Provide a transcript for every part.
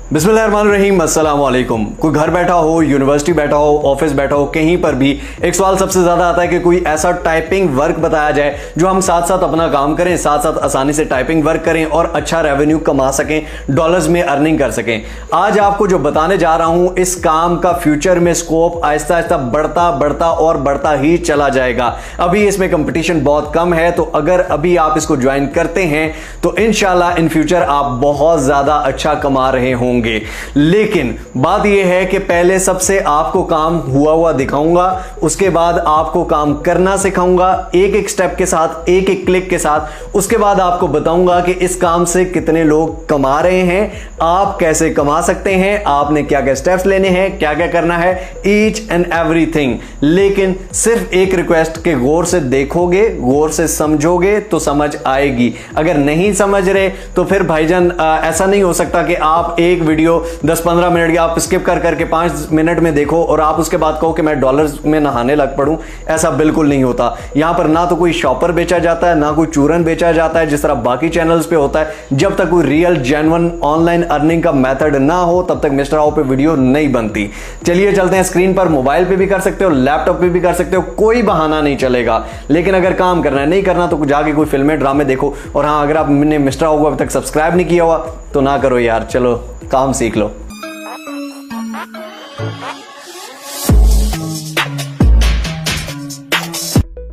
बिस्मिल्लाहिर्रहमानिर्रहीम, अस्सलाम वालेकुम। कोई घर बैठा हो, यूनिवर्सिटी बैठा हो, ऑफिस बैठा हो, कहीं पर भी एक सवाल सबसे ज्यादा आता है कि कोई ऐसा टाइपिंग वर्क बताया जाए जो हम साथ साथ अपना काम करें, साथ साथ आसानी से टाइपिंग वर्क करें और अच्छा रेवेन्यू कमा सकें, डॉलर्स में अर्निंग कर सकें। आज आपको जो बताने जा रहा हूं, इस काम का फ्यूचर में स्कोप आहिस्ता आहिस्ता बढ़ता और बढ़ता ही चला जाएगा। अभी इसमें कंपटीशन बहुत कम है, तो अगर अभी आप इसको ज्वाइन करते हैं तो इंशाल्लाह इन फ्यूचर आप बहुत ज्यादा अच्छा कमा रहे होंगे। लेकिन बात यह है कि पहले सबसे आपको काम हुआ दिखाऊंगा, उसके बाद आपको काम करना सिखाऊंगा, एक एक स्टेप के साथ, एक एक क्लिक के साथ। उसके बाद आपको बताऊंगा कि इस काम से कितने लोग कमा रहे हैं, आप कैसे कमा सकते हैं, आपने क्या क्या स्टेप्स लेने हैं, क्या क्या करना है, ईच एंड एवरीथिंग। लेकिन सिर्फ एक रिक्वेस्ट के गौर से देखोगे, गौर से समझोगे तो समझ आएगी। अगर नहीं समझ रहे तो फिर भाईजान ऐसा नहीं हो सकता कि आप एक वीडियो 10-15 मिनट की आप स्किप कर करके 5 मिनट में देखो और आप उसके बाद कहो कि मैं डॉलर्स में नहाने लग पड़ूं। ऐसा बिल्कुल नहीं होता। यहां पर ना तो कोई शॉपर बेचा जाता है, ना कोई चूरन बेचा जाता है जिस तरह बाकी चैनल्स पे होता है। जब तक कोई रियल जेन्युइन ऑनलाइन अर्निंग का मेथड ना हो तब तक मिस्टर आओ पे वीडियो नहीं बनती। चलिए चलते हैं स्क्रीन पर। मोबाइल पे भी कर सकते हो, लैपटॉप पे भी कर सकते हो, कोई बहाना नहीं चलेगा। लेकिन अगर काम करना है, नहीं करना तो जाके कोई फिल्में ड्रामे देखो। और हाँ, अगर आपने मिस्टर आओ को अभी तक सब्सक्राइब नहीं किया हुआ तो ना करो यार, चलो काम सीख लो।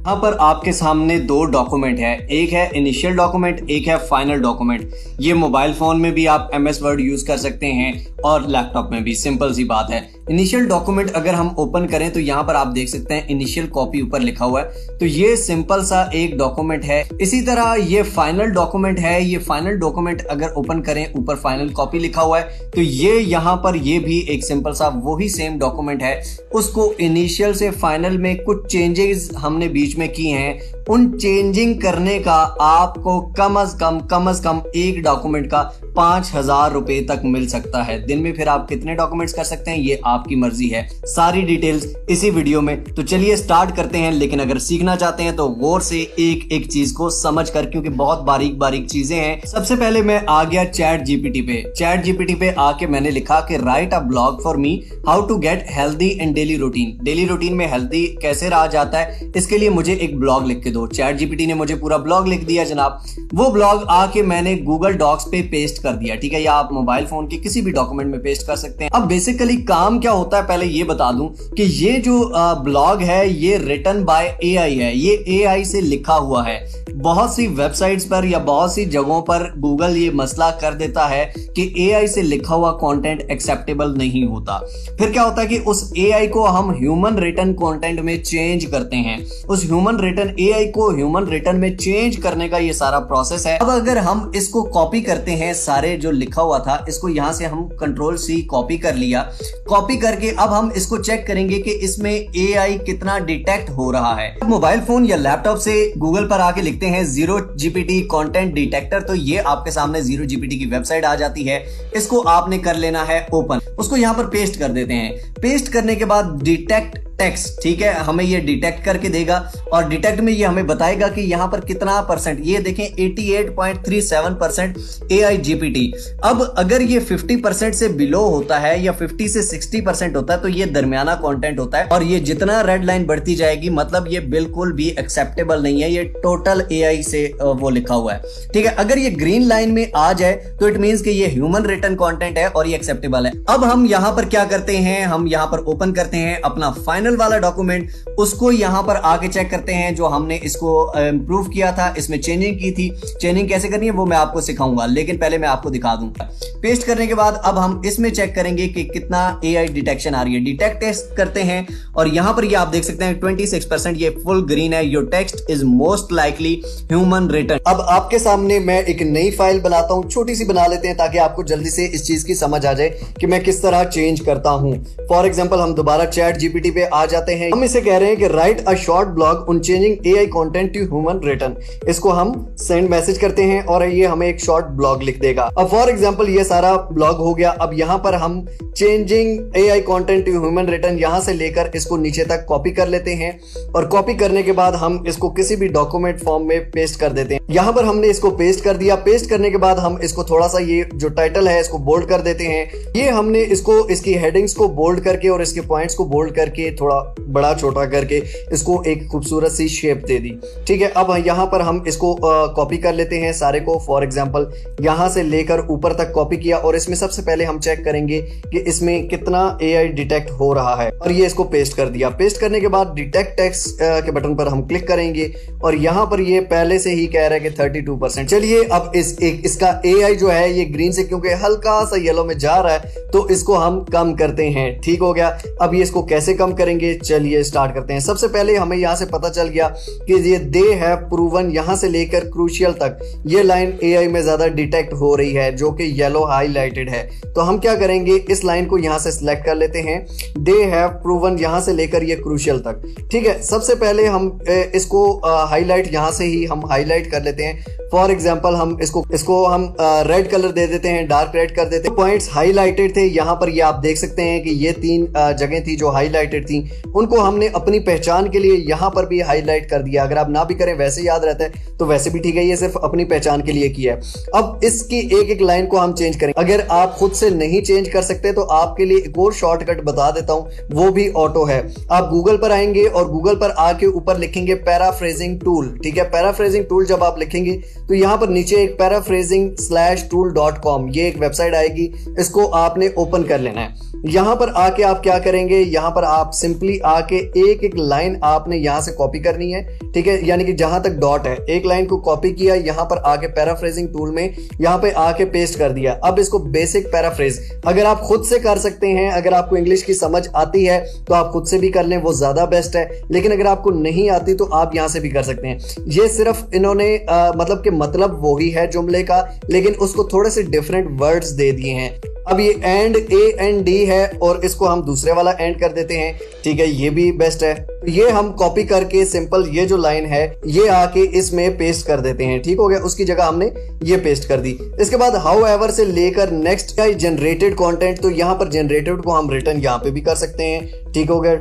यहां पर आपके सामने दो डॉक्यूमेंट है, एक है इनिशियल डॉक्यूमेंट, एक है फाइनल डॉक्यूमेंट। ये मोबाइल फोन में भी आप MS वर्ड यूज कर सकते हैं और लैपटॉप में भी, सिंपल सी बात है। इनिशियल डॉक्यूमेंट अगर हम ओपन करें तो यहां पर आप देख सकते हैं इनिशियल कॉपी ऊपर लिखा हुआ है, तो ये सिंपल सा एक डॉक्यूमेंट है। इसी तरह ये फाइनल डॉक्यूमेंट है। ये फाइनल डॉक्यूमेंट अगर ओपन करें, ऊपर फाइनल कॉपी लिखा हुआ है, तो ये यहां पर ये भी एक सिंपल सा वही सेम डॉक्यूमेंट है। उसको इनिशियल से फाइनल में कुछ चेंजेस हमने बीच में की हैं, उन चेंजिंग करने का आपको कम से कम एक डॉक्यूमेंट का 5,000 रुपए तक मिल सकता है दिन में। फिर आप कितने डॉक्यूमेंट्स कर सकते हैं ये आपकी मर्जी है। सारी डिटेल्स इसी वीडियो में। तो चलिए स्टार्ट करते हैं। लेकिन अगर सीखना चाहते हैं तो गौर से एक एक चीज को समझ कर, क्योंकि बहुत बारीक बारीक चीजें हैं। सबसे पहले मैं आ गया चैट जीपीटी पे। चैट जीपीटी पे आके मैंने लिखा कि write a blog for me how to get healthy in daily routine. Daily routine में हेल्दी कैसे रहा जाता है, इसके लिए मुझे एक ब्लॉग लिख के दो। चैट जीपीटी ने मुझे पूरा ब्लॉग लिख दिया जनाब। वो ब्लॉग आके मैंने गूगल डॉक्स पे पेस्ट कर दिया, ठीक है, या आप मोबाइल फोन के किसी भी डॉक्यूमेंट में पेस्ट कर सकते हैं। अब बेसिकली काम क्या होता है पहले ये बता दूं कि ये जो ब्लॉग है ये रिटन बाय AI है। ये AI से लिखा हुआ है। बहुत सी वेबसाइट्स पर या बहुत सी जगहों पर गूगल ये मसला कर देता है कि AI से लिखा हुआ कंटेंट एक्सेप्टेबल नहीं होता। फिर क्या होता है कि उस AI को हम ह्यूमन रिटन कंटेंट में चेंज करते हैं। उस ह्यूमन रिटन AI को ह्यूमन रिटन में चेंज करने का ये सारा प्रोसेस है। अब अगर हम इसको कॉपी करते हैं, सारे जो लिखा हुआ था इसको यहां से हम Ctrl+C कॉपी कर लिया। कॉपी करके अब हम इसको चेक करेंगे कि इसमें AI कितना डिटेक्ट हो रहा है। मोबाइल फोन या लैपटॉप से गूगल पर आके लिखते हैं 0GPT कंटेंट डिटेक्टर, तो ये आपके सामने 0GPT की वेबसाइट आ जाती है। इसको आपने कर लेना है ओपन। उसको यहां पर पेस्ट कर देते हैं। पेस्ट करने के बाद डिटेक्ट टेक्स्ट, ठीक है, हमें ये डिटेक्ट करके देगा और डिटेक्ट में ये हमें बताएगा कि यहां पर कितना परसेंट। ये देखें 88.37% AI GPT। अब अगर ये 50% से बिलो होता है या 50 से 60% होता है तो ये दरमियाना कंटेंट होता है। और ये जितना रेड लाइन बढ़ती जाएगी मतलब ये बिल्कुल भी एक्सेप्टेबल नहीं है, ये टोटल AI से वो लिखा हुआ है, ठीक है। अगर ये ग्रीन लाइन में आ जाए तो इट मींस कि ये ह्यूमन रिटन कंटेंट है और ये एक्सेप्टेबल है। अब हम यहां पर क्या करते हैं, हम यहां पर ओपन करते हैं अपना फाइनल वाला डॉक्यूमेंट। उसको यहां पर आके चेक करते हैं जो हमने इसको इंप्रूव किया था, इसमें चेंजिंग की थी। चेंजिंग कैसे करनी है वो मैं आपको सिखाऊंगा, लेकिन पहले मैं आपको दिखा दूंगा। पेस्ट करने के बाद अब हम इसमें चेक करेंगे कि कितना AI डिटेक्शन आ रही है। डिटेक्ट टेस्ट करते हैं और यहां पर ये आप देख सकते हैं 26%, ये फुल ग्रीन है। Your text is most likely human written. अब आपके सामने मैं एक नई फाइल बनाता हूं, छोटी सी बना लेते हैं ताकि आपको जल्दी से इस चीज की समझ आ जाए कि मैं किस तरह चेंज करता हूं। फॉर एग्जाम्पल हम दोबारा चैट जीपीटी पे आ जाते हैं। हम इसे कह रहे हैं कि write a short blog on changing AI content to human written. इसको हम सेंड मैसेज करते हैं और ये हमें एक शॉर्ट ब्लॉग लिख देगा। अब फॉर एग्जांपल ये सारा ब्लॉग हो गया। अब यहाँ पर हम changing AI content to human written, यहां से लेकर इसको नीचे तक कॉपी कर लेते हैं और कॉपी करने के बाद हम इसको किसी भी डॉक्यूमेंट फॉर्म में पेस्ट कर देते हैं। यहां पर हमने इसको पेस्ट कर दिया। पेस्ट करने के बाद हम इसको थोड़ा सा ये जो टाइटल है इसको बोल्ड कर देते हैं। ये हमने इसको इसकी हेडिंग्स को बोल्ड करके और इसके पॉइंट्स को बोल्ड करके थोड़ा बड़ा छोटा करके इसको एक खूबसूरत सी शेप दे दी। ठीक है, अब यहां पर हम इसको कॉपी कर लेते हैं सारे को। फॉर एग्जांपल यहां से लेकर ऊपर तक कॉपी किया और इसमें सबसे पहले हम चेक करेंगे कि इसमें कितना एआई डिटेक्ट हो रहा है और ये इसको पेस्ट कर दिया। पेस्ट करने के बाद डिटेक्ट टेक्स्ट के बटन पर हम क्लिक करेंगे और यहां पर ये पहले से ही कह रहा है कि 32%। चलिए अब इसका एआई जो है ये ग्रीन से क्योंकि हल्का सा येलो में जा रहा है तो इसको हम कम करते हैं। ठीक हो गया। अब ये इसको कैसे कम करेंगे, चलिए स्टार्ट करते हैं। सबसे पहले हमें यहां से पता चल गया कि ये दे हैव प्रूवन यहां से लेकर क्रूशियल तक ये लाइन एआई में ज्यादा डिटेक्ट हो रही है जो कि येलो हाईलाइटेड है। तो हम क्या करेंगे, इस लाइन को यहां से सिलेक्ट कर लेते हैं। दे हैव प्रूवन यहां से लेकर ये क्रूशियल तक। ठीक है, सबसे पहले हम इसको हाईलाइट यहां से ही हम हाईलाइट कर लेते हैं। फॉर एग्जाम्पल हम इसको हम रेड कलर दे देते हैं, डार्क रेड कर देते हैं। पॉइंट्स हाईलाइटेड थे यहां पर, ये आप देख सकते हैं कि ये 3 जगह थी जो हाईलाइटेड थी, उनको हमने अपनी पहचान के लिए यहां पर भी हाईलाइट कर दिया। अगर आप ना भी करें वैसे याद रहता है तो वैसे भी ठीक है, ये सिर्फ अपनी पहचान के लिए किया है। अब इसकी एक एक लाइन को हम चेंज करेंगे। अगर आप खुद से नहीं चेंज कर सकते तो आपके लिए एक और शॉर्टकट बता देता हूं, वो भी ऑटो है। आप गूगल पर आएंगे और गूगल पर आके ऊपर लिखेंगे पैराफ्रेजिंग टूल। ठीक है, पैराफ्रेजिंग टूल जब आप लिखेंगे तो यहां पर नीचे एक paraphrasing/tool.com ये एक वेबसाइट आएगी, इसको आपने ओपन कर लेना है। यहां पर आके आप क्या करेंगे, यहां पर आप सिंपली आके एक एक लाइन आपने यहां से कॉपी करनी है। ठीक है, यानी कि जहां तक डॉट है एक लाइन को कॉपी किया, यहां पर आके पैराफ्रेजिंग टूल में यहां पे आके पेस्ट कर दिया। अब इसको बेसिक पैराफ्रेज अगर आप खुद से कर सकते हैं, अगर आपको इंग्लिश की समझ आती है तो आप खुद से भी कर लें, वो ज्यादा बेस्ट है। लेकिन अगर आपको नहीं आती तो आप यहां से भी कर सकते हैं। ये सिर्फ इन्होंने मतलब के मतलब वही है जुमले का, लेकिन उसको थोड़े से डिफरेंट वर्ड्स दे दिए हैं। अब ये एंड AND है और इसको हम दूसरे वाला एंड कर देते हैं। ठीक है, ये भी बेस्ट है। तो ये हम कॉपी करके सिंपल ये जो लाइन है ये आके इसमें पेस्ट कर देते हैं। ठीक हो गया, उसकी जगह हमने ये पेस्ट कर दी। इसके बाद हाउ एवर से लेकर नेक्स्ट का जनरेटेड कंटेंट, तो यहाँ पर जनरेटेड को हम रिटर्न यहाँ पे भी कर सकते हैं। ठीक हो गया,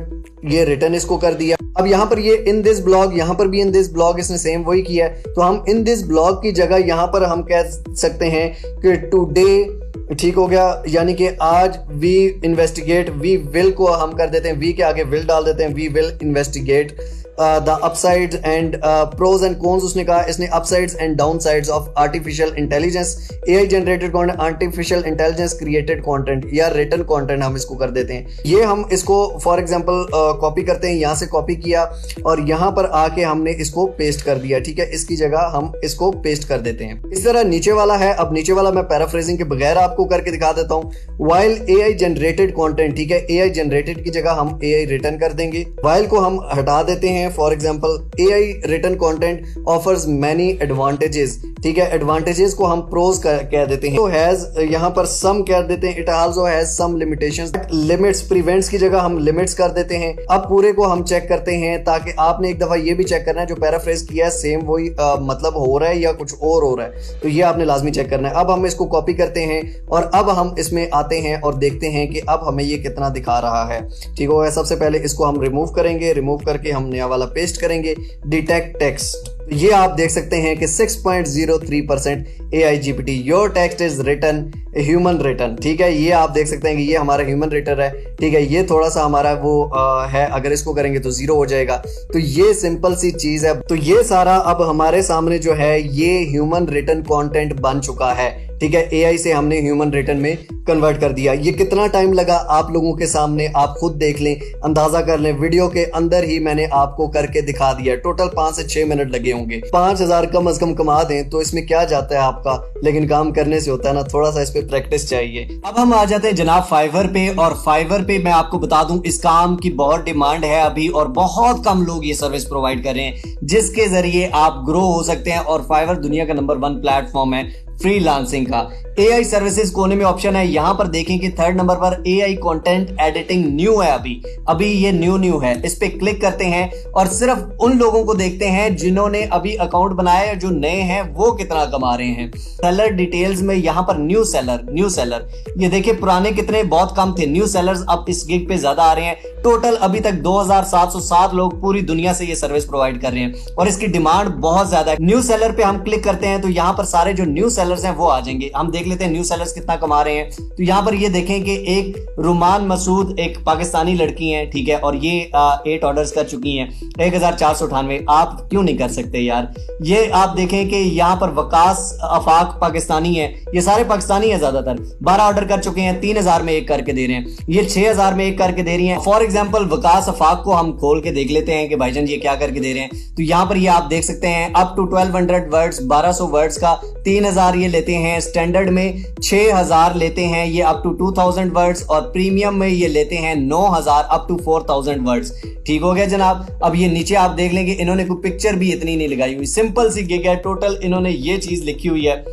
ये रिटर्न इसको कर दिया। अब यहाँ पर ये इन दिस ब्लॉग, यहाँ पर भी इन दिस ब्लॉग इसने सेम वही किया है। तो हम इन दिस ब्लॉग की जगह यहाँ पर हम कह सकते हैं कि टुडे। ठीक हो गया, यानी कि आज वी इन्वेस्टिगेट, वी विल को हम कर देते हैं, वी के आगे विल डाल देते हैं, we will investigate the upsides and pros and cons. उसने कहा इसने upsides and downsides of artificial intelligence, AI generated content, artificial intelligence created content या रिटन कंटेंट हम इसको कर देते हैं। ये हम इसको फॉर एग्जांपल कॉपी करते हैं, यहां से कॉपी किया और यहां पर आके हमने इसको पेस्ट कर दिया। ठीक है, इसकी जगह हम इसको पेस्ट कर देते हैं। इस तरह नीचे वाला है। अब नीचे वाला मैं पैराफ्रेजिंग के बगैर आपको करके दिखा देता हूं। वाइल एआई जनरेटेड कंटेंट, ठीक है, एआई जनरेटेड की जगह हम एआई रिटन कर देंगे। वाइल को हम हटा देते हैं। For example AI written content offers many advantages. ठीक है, एडवांटेजेस को हम प्रोज कह देते हैं। तो हैज यहां पर सम कह देते हैं। It also has some limitations, limits, prevents की जगह हम लिमिट्स कर देते हैं। अब पूरे को हम चेक करते हैं ताकि आपने एक दफा ये भी चेक करना है जो पैराफ्रेज किया है सेम वही मतलब हो रहा है या कुछ और हो रहा है, तो ये आपने लाजमी चेक करना है। अब हम इसको कॉपी करते हैं और अब हम इसमें आते हैं और देखते हैं कि अब हमें ये कितना दिखा रहा है। ठीक हो गया, सबसे पहले इसको हम रिमूव करेंगे, रिमूव करके हम नया वाला पेस्ट करेंगे, डिटेक्ट टेक्स्ट। ये आप देख सकते हैं कि 6.03% AI GPT your text is written human written. ठीक है, ये आप देख सकते हैं कि ये हमारा ह्यूमन रिटन है। ठीक है, ये थोड़ा सा हमारा वो है, अगर इसको करेंगे तो 0 हो जाएगा। तो ये सिंपल सी चीज है। तो ये सारा अब हमारे सामने जो है ये ह्यूमन रिटन कंटेंट बन चुका है। ठीक है, AI से हमने ह्यूमन रिटन में कन्वर्ट कर दिया। ये कितना टाइम लगा आप लोगों के सामने आप खुद देख लें, अंदाजा कर लें। वीडियो के अंदर ही मैंने आपको करके दिखा दिया। टोटल 5 से 6 मिनट लगे होंगे। 5000 कम अज कम कमा दें तो इसमें क्या जाता है आपका, लेकिन काम करने से होता है ना, थोड़ा सा इस पे प्रैक्टिस चाहिए। अब हम आ जाते हैं जनाब फाइवर पे, और फाइवर पे मैं आपको बता दूं इस काम की बहुत डिमांड है अभी और बहुत कम लोग ये सर्विस प्रोवाइड कर रहे हैं जिसके जरिए आप ग्रो हो सकते हैं। और फाइवर दुनिया का नंबर 1 प्लेटफॉर्म है फ्रीलांसिंग का। एआई सर्विसेज कोने में ऑप्शन है, यहां पर देखें कि थर्ड नंबर पर एआई कंटेंट एडिटिंग न्यू है। अभी ये न्यू है, इस पे क्लिक करते हैं और सिर्फ उन लोगों को देखते हैं जिन्होंने अभी अकाउंट बनाया है, जो नए हैं वो कितना कमा रहे हैं। सेलर डिटेल्स में यहां पर न्यू सेलर ये देखिए पुराने कितने बहुत कम थे, न्यू सेलर्स अब इस गिग पे ज्यादा आ रहे हैं। टोटल अभी तक 2707 लोग पूरी दुनिया से ये सर्विस प्रोवाइड कर रहे हैं और इसकी डिमांड बहुत ज्यादा है। न्यू सेलर पे हम क्लिक करते हैं तो यहाँ पर सारे जो न्यू सेलर्स हैं वो आ जाएंगे। हम देख लेते हैं न्यू सेलर्स कितना कमा रहे हैं। तो यहाँ पर ये देखें कि एक रुमान मसूद एक पाकिस्तानी लड़की है, ठीक है, और ये 8 ऑर्डर्स कर चुकी हैं, 1498। आप क्यों नहीं कर सकते यार। ये आप देखें कि यहाँ पर वकास अफाक पाकिस्तानी है, ये सारे पाकिस्तानी है ज्यादातर। 12 ऑर्डर कर चुके हैं, 3000 में एक करके दे रहे हैं, ये 6000 में एक करके दे रही हैं। फॉर एग्जाम्पल वकास अफाक को हम खोल के देख लेते हैं कि भाईजान ये क्या करके दे रहे हैं। तो यहाँ पर ये आप देख सकते हैं अप टू 1200 वर्ड्स, 1200 वर्ड्स का 3000 ये लेते हैं, स्टैंडर्ड में 6000 लेते हैं ये अप टू 2000 वर्ड्स, और प्रीमियम में ये लेते हैं 9000 अप टू 4000 वर्ड्स। ठीक हो गया जनाब। अब ये नीचे आप देख लेंगे इन्होंने कोई पिक्चर भी इतनी नहीं लगाई हुई, सिंपल सी गिग है। टोटल इन्होंने ये चीज लिखी हुई है,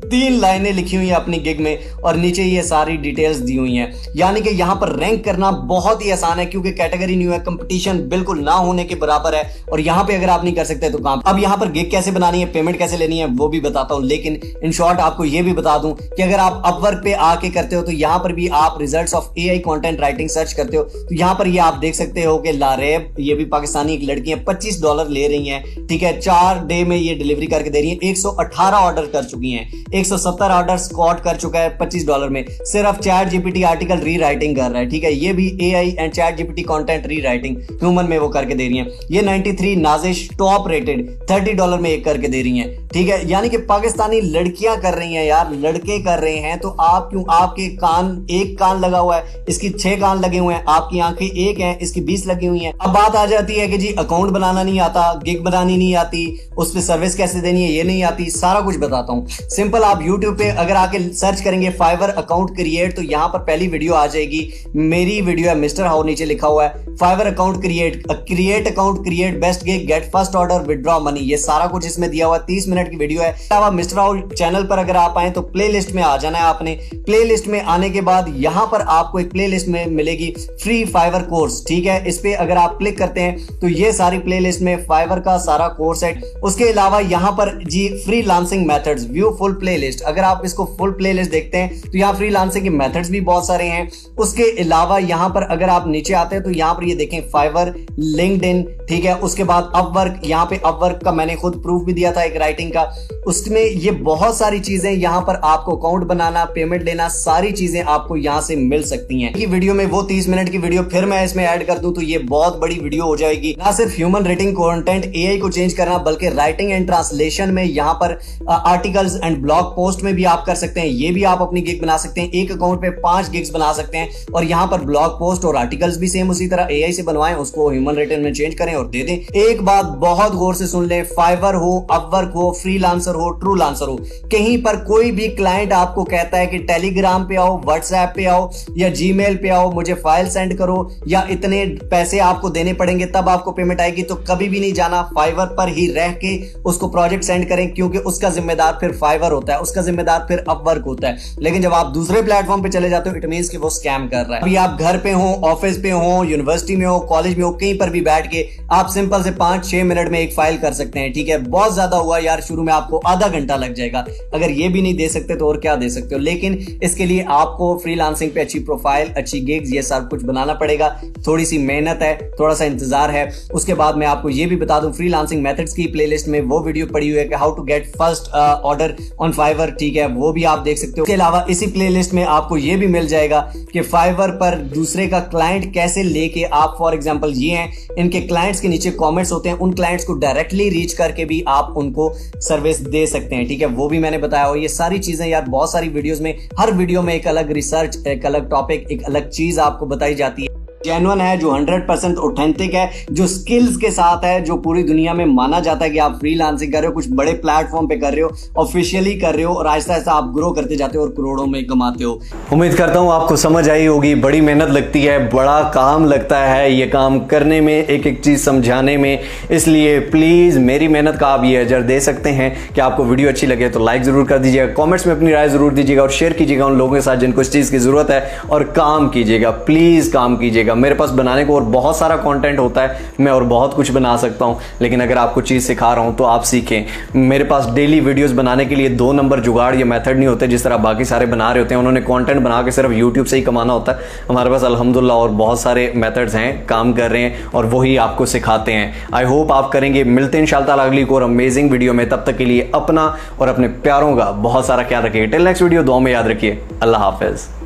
3 लाइनें लिखी हुई हैं अपनी गिग में और नीचे ये सारी डिटेल्स दी हुई हैं। यानी कि यहां पर रैंक करना बहुत ही आसान है क्योंकि कैटेगरी न्यू है, कंपटीशन बिल्कुल ना होने के बराबर है। और यहां पे अगर आप नहीं कर सकते तो काम। अब यहां पर गिग कैसे बनानी है, पेमेंट कैसे लेनी है वो भी बताता हूं, लेकिन इन शॉर्ट आपको ये भी बता दूं कि अगर आप अपवर्क पे आके करते हो तो यहां पर भी आप results of AI content writing search करते हो तो यहां पर ये आप देख सकते हो कि लारेब, ये भी पाकिस्तानी एक लड़की है, $25 ले रही है, ठीक है, 4 डे में ये डिलीवरी करके दे रही है। 118 ऑर्डर कर चुकी है, 170 ऑर्डर स्कॉट कर चुका है $25 में। सिर्फ चैट जीपीटी आर्टिकल री राइटिंग कर रहा है, ठीक है, ये भी AI and chat GPT content री राइटिंग ह्यूमन में वो करके दे रही है। ये 93 नाजिश टॉप रेटेड $30 में एक करके दे रही है, ठीक है। यानी कि पाकिस्तानी लड़कियां कर रही हैं यार, लड़के कर रहे हैं तो आप क्यों। आपके कान, एक कान लगा हुआ है, इसकी 6 कान लगे हुए हैं, आपकी आंखें 1 हैं, इसकी 20 लगी हुई हैं। अब बात आ जाती है कि जी अकाउंट बनाना नहीं आता, गिग बनानी नहीं आती, उस पर सर्विस कैसे देनी है ये नहीं आती, सारा कुछ बताता हूं। सिंपल आप यूट्यूब पे अगर आके सर्च करेंगे फाइवर अकाउंट क्रिएट तो यहां पर पहली वीडियो आ जाएगी, मेरी वीडियो है, मिस्टर हाउ नीचे लिखा हुआ है। Fiverr account create account create best gig get first order withdraw money, ये सारा कुछ इसमें दिया हुआ है। 30 मिनट की वीडियो है। अब मिस्टर हाउ चैनल पर अगर आप आए तो प्लेलिस्ट में आ जाना है आपने। प्लेलिस्ट में आने के बाद यहां पर आपको एक प्लेलिस्ट में मिलेगी फ्री फाइवर कोर्स, ठीक है। इस पे अगर आप क्लिक करते हैं तो ये सारी प्लेलिस्ट में फाइवर का सारा कोर्स है। उसके अलावा यहां पर जी freelancing methods, view full playlist, अगर आप इसको फुल प्लेलिस्ट देखते हैं तो यहाँ फ्रीलांसिंग के मेथड्स भी बहुत सारे हैं। उसके अलावा यहाँ पर अगर आप नीचे आते हैं तो यहाँ पर ये देखें फाइवर, लिंक्डइन, ठीक है। उसके बाद अपवर्क, यहाँ पे अपवर्क का मैंने खुद प्रूफ भी दिया था एक राइटिंग का, उसमें ये बहुत सारी चीजें यहाँ पर आपको अकाउंट बनाना, पेमेंट लेना, सारी चीजें आपको यहाँ से मिल सकती हैं। वीडियो में वो 30 मिनट की वीडियो फिर मैं इसमें ऐड कर दूं तो ये बहुत बड़ी वीडियो हो जाएगी। ना सिर्फ ह्यूमन रेटिंग कंटेंट एआई को चेंज करना बल्कि राइटिंग एंड ट्रांसलेशन में यहाँ पर आर्टिकल्स एंड ब्लॉग पोस्ट में भी आप कर सकते हैं। ये भी आप अपनी गिग बना सकते हैं, एक अकाउंट पे 5 गिग्स बना सकते हैं और यहाँ पर ब्लॉग पोस्ट और आर्टिकल्स भी सेम उसी तरह एआई से बनवाएं, उसको ह्यूमन रेटिंग में चेंज करें और दे दें। एक बात बहुत गौर से सुन लें, फाइवर हो, अपवर्क हो, फ्रीलांसर हो, ट्रू लांसर हो, कहीं पर कोई भी क्लाइंट आपको कहता है कि टेलीग्राम पे आओ, व्हाट्सएप पे आओ या जीमेल पे आओ, मुझे फाइल सेंड करो या इतने पैसे आपको देने पड़ेंगे तब आपको पेमेंट आएगी, तो कभी भी नहीं जाना। फाइवर पर ही रह के उसको प्रोजेक्ट सेंड करें क्योंकि उसका जिम्मेदार फिर फाइवर होता है, उसका जिम्मेदार फिर अपवर्क होता है। लेकिन जब आप दूसरे प्लेटफॉर्म पे चले जाते हो इट मींस कि वो स्कैम कर रहा है। अभी आप घर पे हो, ऑफिस पे हो, यूनिवर्सिटी में हो, कॉलेज में हो, कहीं पर भी बैठ के आप सिंपल से 5-6 मिनट में एक फाइल कर सकते हैं, ठीक है। बहुत ज्यादा हुआ यार, शुरू में आपको आधा घंटा लग जाएगा। अगर ये भी नहीं दे सकते तो और क्या दे सकते हो। लेकिन इसके लिए आपको फ्रीलांसिंग पे अच्छी प्रोफाइल, अच्छी गिग्स, ये सब कुछ बनाना पड़ेगा। थोड़ी सी मेहनत है, थोड़ा सा इंतजार है। उसके बाद मैं आपको ये भी बता दूं फ्रीलांसिंग मेथड्स की प्लेलिस्ट में वो वीडियो पड़ी हुई है कि how to get first order on Fiverr, ठीक है, वो भी आप देख सकते हो। इसके अलावा इसी प्लेलिस्ट में आपको ये भी मिल जाएगा कि फाइवर पर दूसरे का क्लाइंट कैसे लेके आप, फॉर एग्जांपल ये हैं, इनके क्लाइंट्स के नीचे कमेंट्स होते हैं, उन क्लाइंट्स को डायरेक्टली रीच करके भी आप उनको सर्विस दे सकते हैं, ठीक है, वो भी मैंने बताया। और ये सारी चीजें यार बहुत सारी वीडियोस में, हर वीडियो में एक अलग रिसर्च, एक अलग टॉपिक, एक अलग चीज आपको बताई जाती है। जेन्युइन है, जो 100% ऑथेंटिक है, जो स्किल्स के साथ है, जो पूरी दुनिया में माना जाता है कि आप फ्रीलांसिंग कर रहे हो, कुछ बड़े प्लेटफॉर्म पे कर रहे हो, ऑफिशियली कर रहे हो और आहिस्ता आहिस्ता आप ग्रो करते जाते हो और करोड़ों में कमाते हो। उम्मीद करता हूं आपको समझ आई होगी। बड़ी मेहनत लगती है, बड़ा काम लगता है ये काम करने में, एक एक चीज समझाने में, इसलिए प्लीज मेरी मेहनत का आप ये अजर दे सकते हैं कि आपको वीडियो अच्छी लगे तो लाइक जरूर कर दीजिएगा, कॉमेंट्स में अपनी राय जरूर दीजिएगा और शेयर कीजिएगा उन लोगों के साथ जिनको इस चीज की जरूरत है, और काम कीजिएगा, प्लीज काम कीजिएगा। मेरे पास बनाने को और बहुत सारा कंटेंट होता है, मैं और बहुत कुछ बना सकता हूं, लेकिन अगर आपको चीज सिखा रहा हूं तो आप सीखें। मेरे पास डेली वीडियोस बनाने के लिए 2 नंबर जुगाड़ या मेथड नहीं होते जिस तरह बाकी सारे बना रहे होते हैं। उन्होंने कंटेंट बना के सिर्फ यूट्यूब से ही कमाना होता है। हमारे पास अल्हम्दुलिल्लाह और बहुत सारे मेथड्स हैं, काम कर रहे हैं और वही आपको सिखाते हैं। आई होप आप करेंगे। मिलते हैं इंशाअल्लाह अगली को और अमेजिंग वीडियो में। तब तक के लिए अपना और अपने प्यारों का बहुत सारा ख्याल रखिए। टिल नेक्स्ट वीडियो, दुआ में याद रखिए। अल्लाह हाफिज।